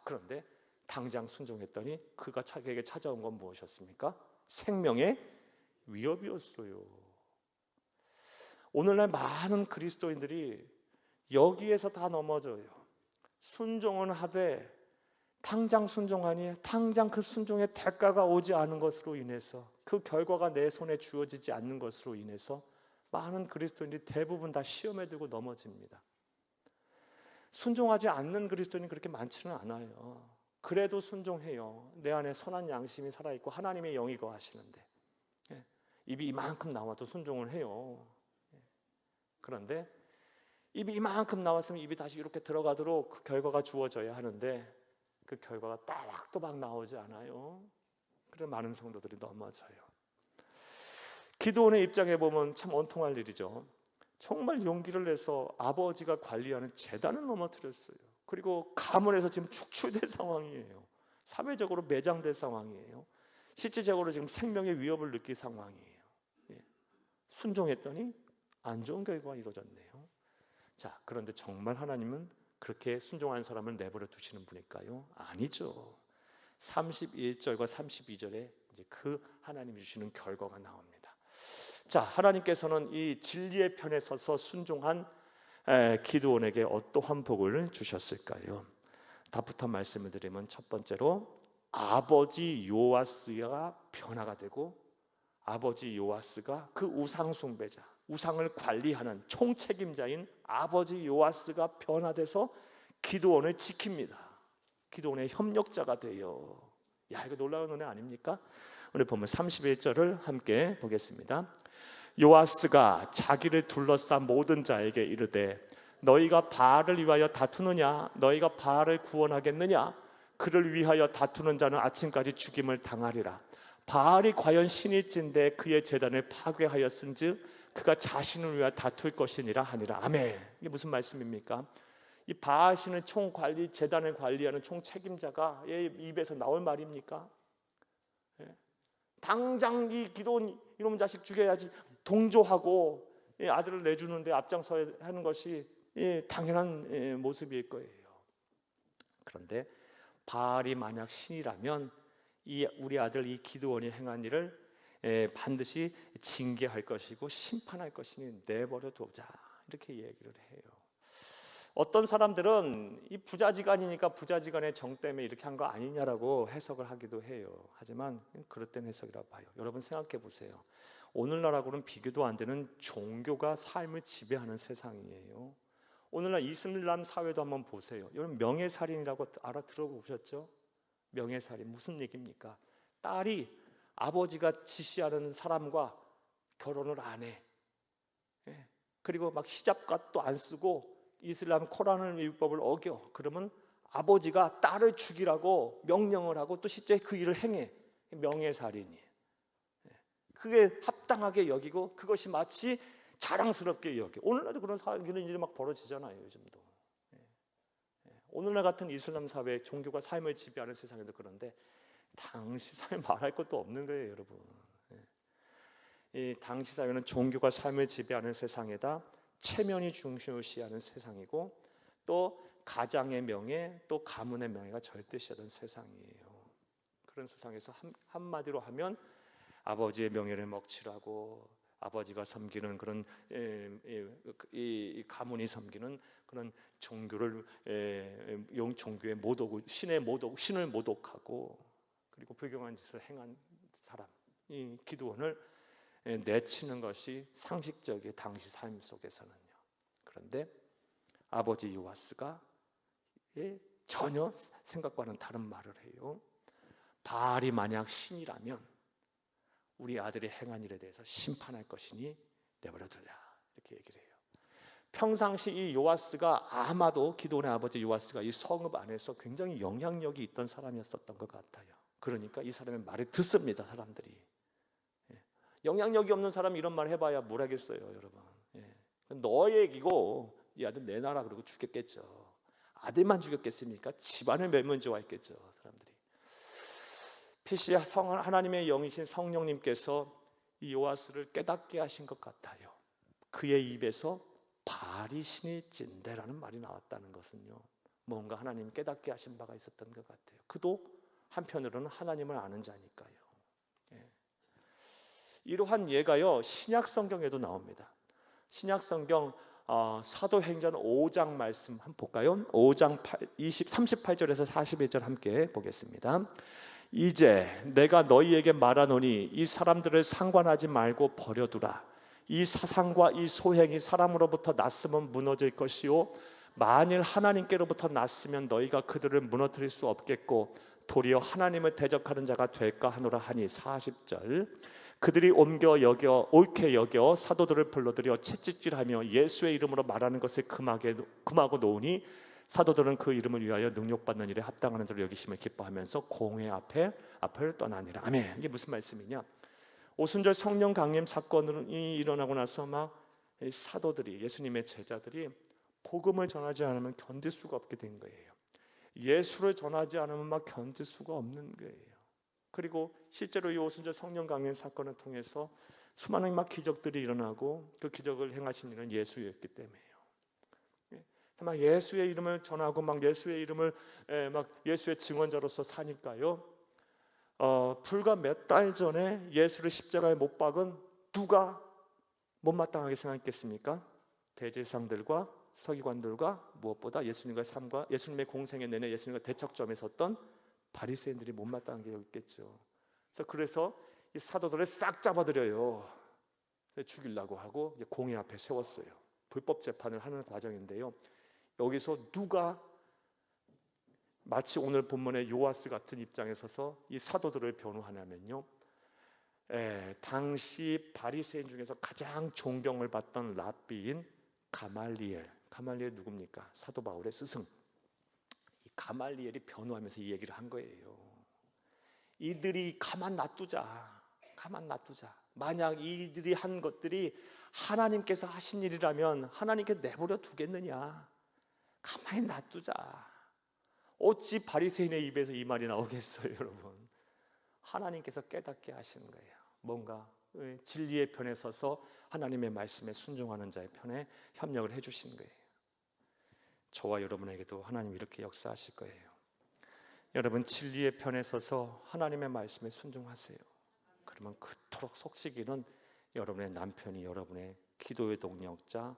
그런데 당장 순종했더니 그가 자기에게 찾아온 건 무엇이었습니까? 생명의 위협이었어요. 오늘날 많은 그리스도인들이 여기에서 다 넘어져요. 순종은 하되 당장 순종하니 당장 그 순종의 대가가 오지 않은 것으로 인해서, 그 결과가 내 손에 주어지지 않는 것으로 인해서 많은 그리스도인들이 대부분 다 시험에 들고 넘어집니다. 순종하지 않는 그리스도인이 그렇게 많지는 않아요. 그래도 순종해요. 내 안에 선한 양심이 살아있고 하나님의 영이 거하시는데 입이 이만큼 나와도 순종을 해요. 그런데 입이 이만큼 나왔으면 입이 다시 이렇게 들어가도록 그 결과가 주어져야 하는데 그 결과가 또박또박 나오지 않아요. 그래서 많은 성도들이 넘어져요. 기드온의 입장에 보면 참 원통할 일이죠. 정말 용기를 내서 아버지가 관리하는 제단을 넘어뜨렸어요. 그리고 가문에서 지금 축출된 상황이에요. 사회적으로 매장된 상황이에요. 실질적으로 지금 생명의 위협을 느낄 상황이에요. 순종했더니 안 좋은 결과가 이루어졌네요. 자, 그런데 정말 하나님은 그렇게 순종한 사람을 내버려 두시는 분일까요? 아니죠. 31절과 32절에 이제 그 하나님이 주시는 결과가 나옵니다. 자, 하나님께서는 이 진리의 편에 서서 순종한 기드온에게 어떠한 복을 주셨을까요? 답부터 말씀을 드리면, 첫 번째로 아버지 요아스가 변화가 되고, 아버지 요아스가 그 우상 숭배자, 우상을 관리하는 총책임자인 아버지 요아스가 변화돼서 기드온을 지킵니다. 기드온의 협력자가 돼요. 야, 이거 놀라운 은혜 아닙니까? 오늘 보면 31절을 함께 보겠습니다. 요아스가 자기를 둘러싼 모든 자에게 이르되 너희가 바알을 위하여 다투느냐? 너희가 바알을 구원하겠느냐? 그를 위하여 다투는 자는 아침까지 죽임을 당하리라. 바알이 과연 신일진데 그의 제단을 파괴하였은즉 그가 자신을 위하여 다툴 것이니라 하니라. 아멘. 이게 무슨 말씀입니까? 이 바알 신을 총관리, 제단을 관리하는 총책임자가 얘 입에서 나올 말입니까? 당장 이 기드온 이놈 자식 죽여야지 동조하고 아들을 내주는데 앞장서야 하는 것이 당연한 모습일 거예요. 그런데 바알이 만약 신이라면 이 우리 아들 이 기드온이 행한 일을 반드시 징계할 것이고 심판할 것이니 내버려 두자, 이렇게 얘기를 해요. 어떤 사람들은 이 부자지간이니까 부자지간의 정 때문에 이렇게 한 거 아니냐라고 해석을 하기도 해요. 하지만 그릇된 해석이라고 봐요. 여러분 생각해 보세요. 오늘날하고는 비교도 안 되는 종교가 삶을 지배하는 세상이에요. 오늘날 이슬람 사회도 한번 보세요. 여러분 명예살인이라고 들어보셨죠? 명예살인 무슨 얘기입니까? 딸이 아버지가 지시하는 사람과 결혼을 안 해. 그리고 막 히잡갓도 안 쓰고 이슬람 코란을 율법을 어겨. 그러면 아버지가 딸을 죽이라고 명령을 하고 또 실제 그 일을 행해. 명예살인이에요. 그게 합당하게 여기고 그것이 마치 자랑스럽게 여겨. 오늘날도 그런 일이 막 벌어지잖아요. 요즘도. 오늘날 같은 이슬람 사회, 종교가 삶을 지배하는 세상에도 그런데 당시 사회 말할 것도 없는 거예요, 여러분. 이 당시 사회는 종교가 삶을 지배하는 세상에다 체면이 중요시하는 세상이고, 또 가장의 명예, 또 가문의 명예가 절대시하던 세상이에요. 그런 세상에서 한마디로 하면 아버지의 명예를 먹칠하고 아버지가 섬기는 그런 이 가문이 섬기는 그런 종교를 종교의 모독, 신을 모독하고 그리고 불경한 짓을 행한 사람, 이 기드온을 내치는 것이 상식적인 당시 삶 속에서는요. 그런데 아버지 요아스가 전혀 생각과는 다른 말을 해요. 바알이 만약 신이라면 우리 아들이 행한 일에 대해서 심판할 것이니 내버려두자, 이렇게 얘기를 해요. 평상시 이 요아스가 아마도 기드온의 아버지 요아스가 이 성읍 안에서 굉장히 영향력이 있던 사람이었었던 것 같아요. 그러니까 이 사람의 말을 듣습니다. 사람들이. 영향력이 없는 사람이 이런 말 해봐야 뭘 하겠어요, 여러분. 너의 얘기고 네 아들 내놔라 그러고 죽였겠죠. 아들만 죽였겠습니까? 집안을 멸문지화했겠죠, 사람들이. 필시 하나님의 영이신 성령님께서 이 요아스를 깨닫게 하신 것 같아요. 그의 입에서 바알이 신일진대라는 말이 나왔다는 것은요, 뭔가 하나님 깨닫게 하신 바가 있었던 것 같아요. 그도 한편으로는 하나님을 아는 자니까요. 예. 이러한 예가요 신약 성경에도 나옵니다. 신약 성경 사도행전 5장 말씀 한번 볼까요? 5장 38절에서 41절 함께 보겠습니다. 이제 내가 너희에게 말하노니 이 사람들을 상관하지 말고 버려두라. 이 사상과 이 소행이 사람으로부터 났으면 무너질 것이요 만일 하나님께로부터 났으면 너희가 그들을 무너뜨릴 수 없겠고 도리어 하나님을 대적하는 자가 될까 하노라 하니. 40절 그들이 옳게 여겨 사도들을 불러들여 채찍질하며 예수의 이름으로 말하는 것을 금하고 놓으니 사도들은 그 이름을 위하여 능력받는 일에 합당하는 자로 여기심을 기뻐하면서 공회 앞을 떠나니라. 아멘. 이게 무슨 말씀이냐? 오순절 성령 강림 사건이 일어나고 나서 막 사도들이, 예수님의 제자들이 복음을 전하지 않으면 견딜 수가 없게 된 거예요. 예수를 전하지 않으면 막 견딜 수가 없는 거예요. 그리고 실제로 이 오순절 성령 강림 사건을 통해서 수많은 막 기적들이 일어나고 그 기적을 행하신 이는 예수였기 때문에요. 막 예수의 이름을 전하고 막 예수의 이름을 막 예수의 증언자로서 사니까요. 불과 몇 달 전에 예수를 십자가에 못 박은 누가 못마땅하게 생각했겠습니까? 대제사장들과 서기관들과 무엇보다 예수님과의 삶과 예수님의 공생애 내내 예수님과 대척점에 섰던 바리새인들이 못마땅하게 여겼겠죠. 그래서 이 사도들을 싹 잡아들여요. 죽이려고 하고 공회 앞에 세웠어요. 불법 재판을 하는 과정인데요. 여기서 누가 마치 오늘 본문의 요아스 같은 입장에 서서 이 사도들을 변호하냐면요, 당시 바리새인 중에서 가장 존경을 받던 랍비인 가말리엘 누굽니까? 사도 바울의 스승. 이 가말리엘이 변호하면서 이 얘기를 한 거예요. 이들이 가만 놔두자. 만약 이들이 한 것들이 하나님께서 하신 일이라면 하나님께 내버려 두겠느냐? 가만히 놔두자. 어찌 바리새인의 입에서 이 말이 나오겠어요, 여러분? 하나님께서 깨닫게 하시는 거예요. 뭔가 진리의 편에 서서 하나님의 말씀에 순종하는 자의 편에 협력을 해주시는 거예요. 저와 여러분에게도 하나님 이렇게 역사하실 거예요. 여러분 진리의 편에 서서 하나님의 말씀에 순종하세요. 그러면 그토록 속시기는 여러분의 남편이 여러분의 기도의 동력자,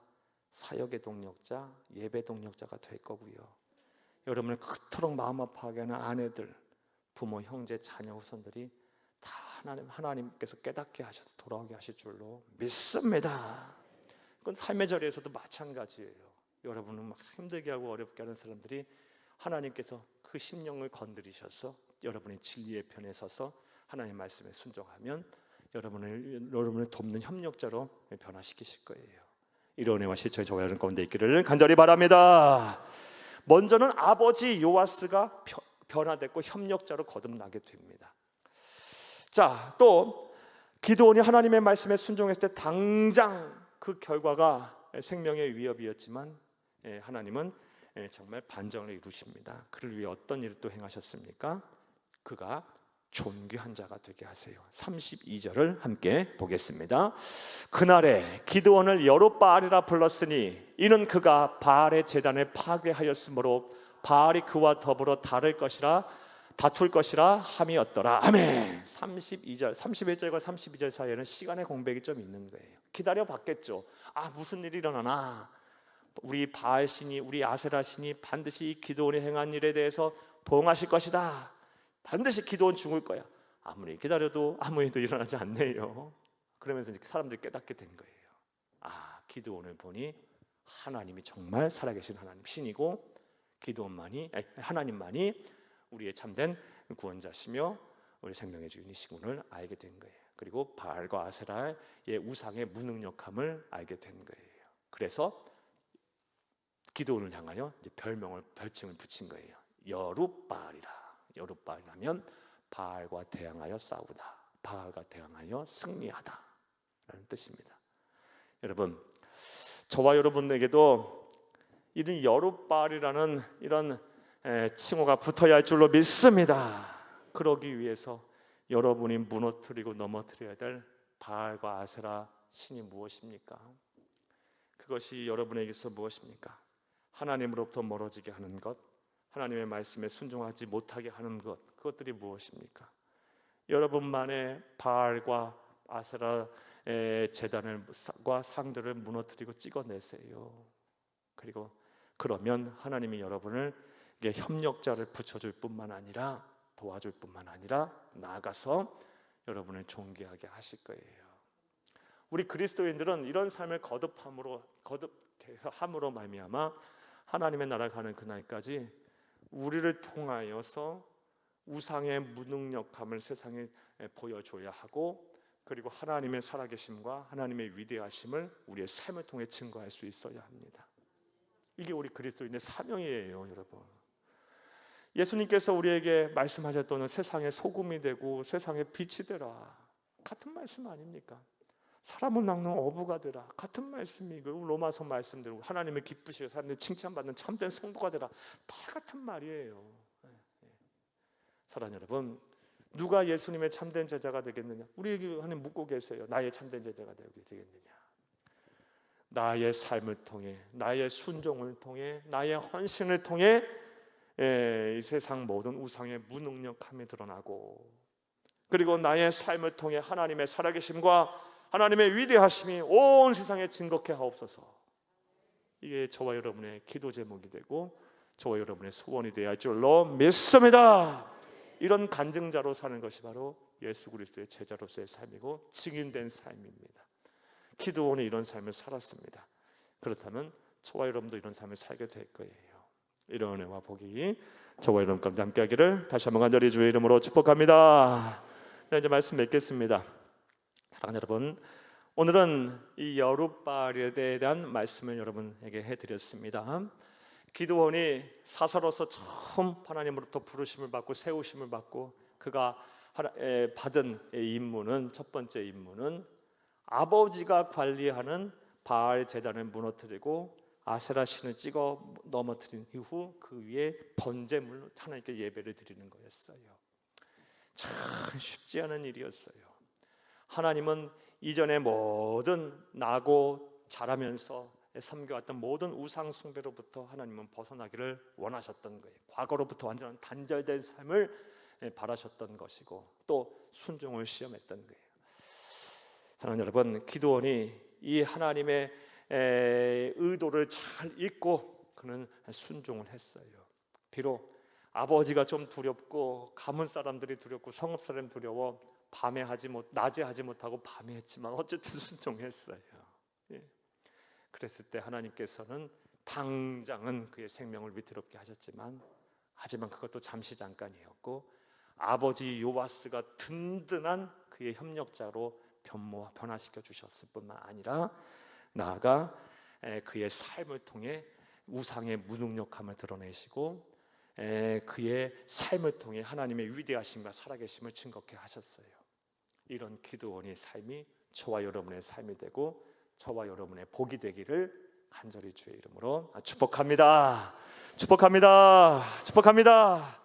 사역의 동력자, 예배 동력자가 될 거고요. 여러분을 그토록 마음 아파하게 하는 아내들, 부모, 형제, 자녀, 후손들이 다 하나님께서 깨닫게 하셔서 돌아오게 하실 줄로 믿습니다. 그건 삶의 자리에서도 마찬가지예요. 여러분은 막 힘들게 하고 어렵게 하는 사람들이 하나님께서 그 심령을 건드리셔서 여러분의 진리의 편에 서서 하나님의 말씀에 순종하면 여러분을 돕는 협력자로 변화시키실 거예요. 이런 은혜와 실천이 저와 여러분 가운데 있기를 간절히 바랍니다. 먼저는 아버지 요아스가 변화됐고 협력자로 거듭나게 됩니다. 자, 또 기드온이 하나님의 말씀에 순종했을 때 당장 그 결과가 생명의 위협이었지만 하나님은 정말 반전을 이루십니다. 그를 위해 어떤 일을 또 행하셨습니까? 그가 존귀한 자가 되게 하세요. 32절을 함께 보겠습니다. 그날에 기드온을 여룻바알이라 불렀으니 이는 그가 바알의 제단을 파괴하였으므로 바알이 그와 더불어 다툴 것이라 함이었더라. 아멘. 32절, 31절과 32절 사이에는 시간의 공백이 좀 있는 거예요. 기다려 봤겠죠. 무슨 일이 일어나나, 우리 바알 신이, 우리 아세라 신이 반드시 이 기드온이 행한 일에 대해서 보응하실 것이다. 반드시 기드온 죽을 거야. 아무리 기다려도 아무 일도 일어나지 않네요. 그러면서 이제 사람들이 깨닫게 된 거예요. 기드온을 보니 하나님이 정말 살아계신 하나님 신이고 하나님만이 우리의 참된 구원자시며 우리 생명의 주인이시군을 알게 된 거예요. 그리고 바알과 아세라의 우상의 무능력함을 알게 된 거예요. 그래서 기드온을 향하여 이제 별칭을 붙인 거예요. 여룻바알이라면 바알과 대항하여 싸우다, 바알과 대항하여 승리하다 라는 뜻입니다. 여러분, 저와 여러분에게도 이런 여룻바알이라는 이런 칭호가 붙어야 할 줄로 믿습니다. 그러기 위해서 여러분이 무너뜨리고 넘어뜨려야 될 바알과 아세라 신이 무엇입니까? 그것이 여러분에게서 무엇입니까? 하나님으로부터 멀어지게 하는 것, 하나님의 말씀에 순종하지 못하게 하는 그것들이 무엇입니까? 여러분만의 바알과 아세라의 제단과 상들을 무너뜨리고 찍어내세요. 그리고 그러면 하나님이 여러분을 협력자를 붙여줄 뿐만 아니라 도와줄 뿐만 아니라 나아가서 여러분을 존귀하게 하실 거예요. 우리 그리스도인들은 이런 삶을 거듭함으로 말미암아 하나님의 나라 가는 그날까지 우리를 통하여서 우상의 무능력함을 세상에 보여줘야 하고, 그리고 하나님의 살아계심과 하나님의 위대하심을 우리의 삶을 통해 증거할 수 있어야 합니다. 이게 우리 그리스도인의 사명이에요, 여러분. 예수님께서 우리에게 말씀하셨던 세상의 소금이 되고 세상의 빛이 되라, 같은 말씀 아닙니까? 사람을 낚는 어부가 되라, 같은 말씀이고, 로마서 말씀대로 하나님을 기쁘시고 사람들이 칭찬받는 참된 성도가 되라, 다 같은 말이에요. 사랑하는 여러분, 누가 예수님의 참된 제자가 되겠느냐? 우리에게 하나님 묻고 계세요. 나의 참된 제자가 되겠느냐? 나의 삶을 통해, 나의 순종을 통해, 나의 헌신을 통해 이 세상 모든 우상의 무능력함이 드러나고, 그리고 나의 삶을 통해 하나님의 살아계심과 하나님의 위대하심이 온 세상에 증거케 하옵소서. 이게 저와 여러분의 기도 제목이 되고 저와 여러분의 소원이 되어야 할 줄로 믿습니다. 이런 간증자로 사는 것이 바로 예수 그리스도의 제자로서의 삶이고 증인된 삶입니다. 기도원이 이런 삶을 살았습니다. 그렇다면 저와 여러분도 이런 삶을 살게 될 거예요. 이런 은혜와 복이 저와 여러분 가운데 함께하기를 다시 한번 간절히 주의 이름으로 축복합니다. 자, 이제 말씀 맺겠습니다. 사랑하는 여러분, 오늘은 이 여룻바알에 대한 말씀을 여러분에게 해드렸습니다. 기드온이 사사로서 처음 하나님으로부터 부르심을 받고 세우심을 받고 그가 받은 임무는, 첫 번째 임무는 아버지가 관리하는 바알 제단을 무너뜨리고 아세라 신을 찍어 넘어뜨린 이후 그 위에 번제물로 하나님께 예배를 드리는 거였어요. 참 쉽지 않은 일이었어요. 하나님은 이전에 모든 나고 자라면서 섬겨왔던 모든 우상 숭배로부터 하나님은 벗어나기를 원하셨던 거예요. 과거로부터 완전한 단절된 삶을 바라셨던 것이고 또 순종을 시험했던 거예요. 사랑하는 여러분, 기드온이 이 하나님의 의도를 잘 잊고 그는 순종을 했어요. 비록 아버지가 좀 두렵고 가문 사람들이 두렵고 성읍 사람이 두려워 낮에 하지 못하고 밤에 했지만 어쨌든 순종했어요. 그랬을 때 하나님께서는 당장은 그의 생명을 위태롭게 하지만 그것도 잠시 잠깐이었고, 아버지 요아스가 든든한 그의 협력자로 변화시켜 주셨을 뿐만 아니라 나아가 그의 삶을 통해 우상의 무능력함을 드러내시고 그의 삶을 통해 하나님의 위대하심과 살아계심을 증거케 하셨어요. 이런 기드온의 삶이 저와 여러분의 삶이 되고 저와 여러분의 복이 되기를 간절히 주의 이름으로 축복합니다. 축복합니다. 축복합니다.